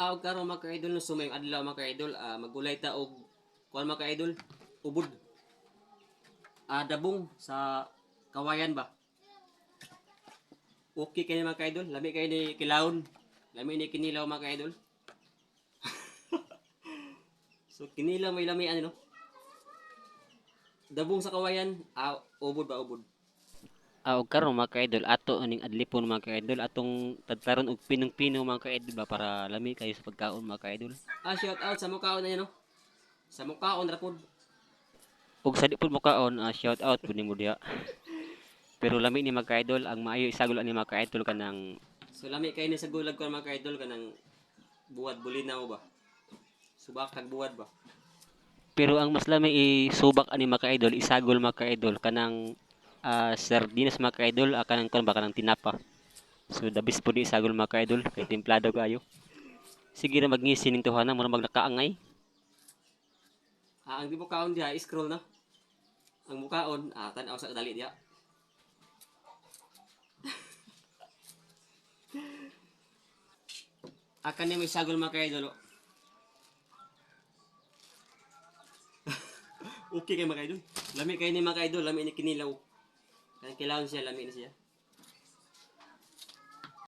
Aw karon mga ka-idol no sumayong adlaw mga ka-idol, magulay ta og kuan mga ka-idol, ubod. Dabong sa kawayan ba. Okay kini mga ka-idol, lami kay ni kilawon. Lami ni kinilaw mga ka-idol. So kinilaw may lami ano no. Dabong sa kawayan, ubod ba ubod. Og karon mga ka-idol ato aning adlipon mga ka-idol atong tadtaron og pinong-pino mga ka-idol ba para lami kayo sa pagkaon mga ka-idol. Shout out sa mukhaon na no. Sa mukhaon ra pod. Ug sa di pod mukhaon, shout out pud nimo diha. Pero lami ni mga ka-idol ang maayo isagol ani mga ka-idol kanang so lami kay ni sa gulag ko mga ka-idol kanang buwad bulinaw ba. Subak kag buwad ba. Pero ang mas lami isubak ani mga ka-idol, isagol mga ka-idol kanang sardinas mga ka-idol, kanang kon ba kanang tinapa. So the best po di isagol mga ka-idol kay templado kayo. Sige na magngisi ning tuhanan mura magnakaangay. Ang di mo kaon diha scroll na. Ang mukaon tan-aw sa dali diha. Akan ni may sagol mga ka-idol. Okay kay mga ka-idol. Lami kay ni mga ka-idol, lami ni kinilaw. Kaya kailangan siya, lami na siya.